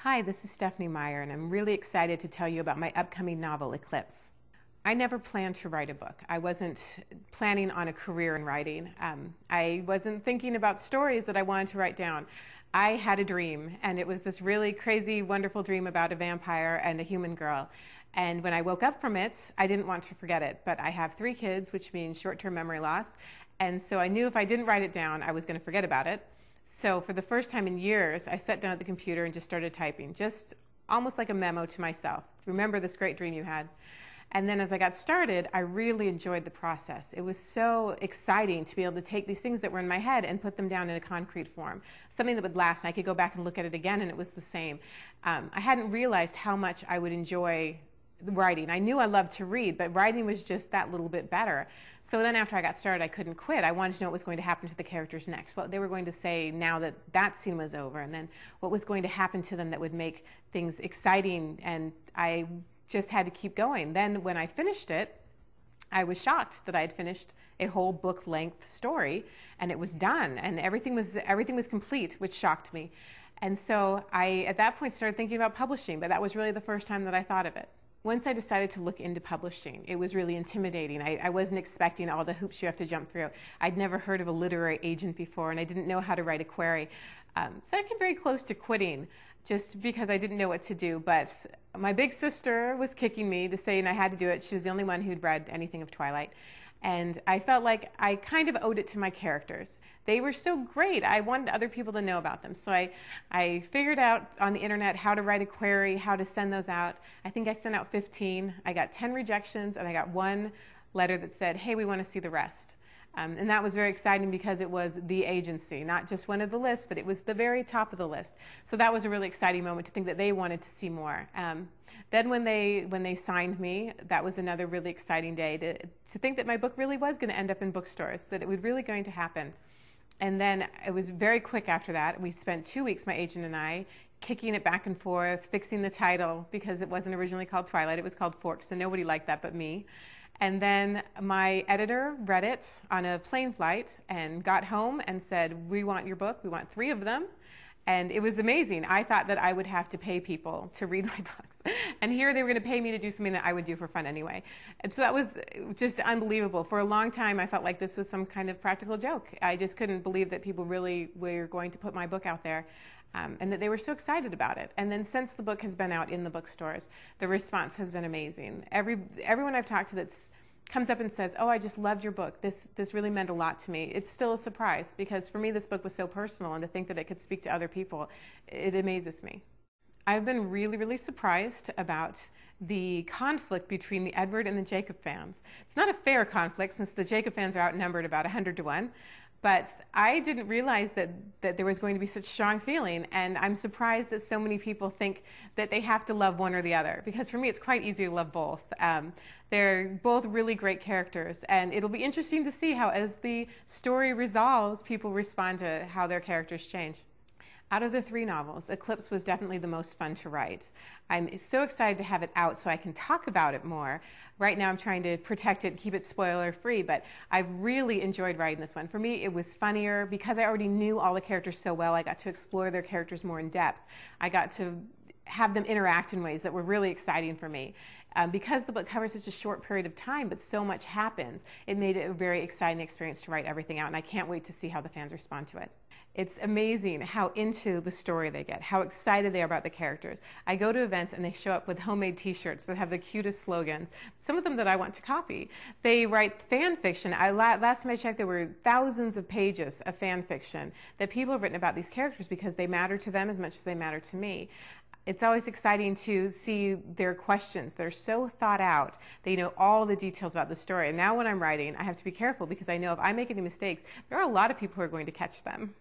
Hi, this is Stephenie Meyer, and I'm really excited to tell you about my upcoming novel, Eclipse. I never planned to write a book. I wasn't planning on a career in writing. I wasn't thinking about stories that I wanted to write down. I had a dream, and it was this really crazy, wonderful dream about a vampire and a human girl. And when I woke up from it, I didn't want to forget it. But I have 3 kids, which means short-term memory loss. And so I knew if I didn't write it down, I was going to forget about it. So for the first time in years, I sat down at the computer and just started typing, just almost like a memo to myself. Remember this great dream you had. And then as I got started, I really enjoyed the process. It was so exciting to be able to take these things that were in my head and put them down in a concrete form, something that would last. I could go back and look at it again, and it was the same. I hadn't realized how much I would enjoy writing. I knew I loved to read, but writing was just that little bit better. So then after I got started, I couldn't quit. I wanted to know what was going to happen to the characters next, what they were going to say now that that scene was over, and then what was going to happen to them that would make things exciting, and I just had to keep going. Then when I finished it, I was shocked that I had finished a whole book-length story, and it was done, and everything was complete, which shocked me. And so I, at that point, started thinking about publishing, but that was really the first time that I thought of it. Once I decided to look into publishing, it was really intimidating. I wasn't expecting all the hoops you have to jump through. I'd never heard of a literary agent before, and I didn't know how to write a query. So I came very close to quitting just because I didn't know what to do. But my big sister was kicking me to saying I had to do it. She was the only one who'd read anything of Twilight. And I felt like I kind of owed it to my characters. They were so great. I wanted other people to know about them. So I figured out on the internet how to write a query, how to send those out. I think I sent out 15. I got 10 rejections, and I got 1 letter that said, hey, we want to see the rest. And that was very exciting because it was the agency, not just one of the lists, but it was the very top of the list. So that was a really exciting moment to think that they wanted to see more. Then when they signed me, that was another really exciting day to think that my book really was going to end up in bookstores, that it was really going to happen. And then it was very quick after that. We spent 2 weeks, my agent and I, kicking it back and forth, fixing the title because it wasn't originally called Twilight, it was called Forks, so nobody liked that but me. And then my editor read it on a plane flight and got home and said, we want your book, we want 3 of them. And it was amazing. I thought that I would have to pay people to read my books. And here they were going to pay me to do something that I would do for fun anyway. And so that was just unbelievable. For a long time, I felt like this was some kind of practical joke. I just couldn't believe that people really were going to put my book out there. And that they were so excited about it. And then since the book has been out in the bookstores, the response has been amazing. Everyone I've talked to comes up and says, oh, I just loved your book. This really meant a lot to me. It's still a surprise because for me this book was so personal, and to think that it could speak to other people, it amazes me. I've been really, really surprised about the conflict between the Edward and the Jacob fans. It's not a fair conflict since the Jacob fans are outnumbered about 100 to 1. But I didn't realize that there was going to be such strong feeling, and I'm surprised that so many people think that they have to love one or the other, because for me it's quite easy to love both. They're both really great characters, and it'll be interesting to see how, as the story resolves, people respond to how their characters change. Out of the 3 novels, Eclipse was definitely the most fun to write. I'm so excited to have it out so I can talk about it more. Right now I'm trying to protect it, keep it spoiler-free, but I've really enjoyed writing this one. For me, it was funnier because I already knew all the characters so well. I got to explore their characters more in depth. I got to have them interact in ways that were really exciting for me. Because the book covers such a short period of time, but so much happens, it made it a very exciting experience to write everything out, and I can't wait to see how the fans respond to it. It's amazing how into the story they get, how excited they are about the characters. I go to events and they show up with homemade t-shirts that have the cutest slogans, some of them that I want to copy. They write fan fiction. Last time I checked, there were thousands of pages of fan fiction that people have written about these characters because they matter to them as much as they matter to me. It's always exciting to see their questions. They're so thought out. They know all the details about the story. And now when I'm writing, I have to be careful because I know if I make any mistakes, there are a lot of people who are going to catch them.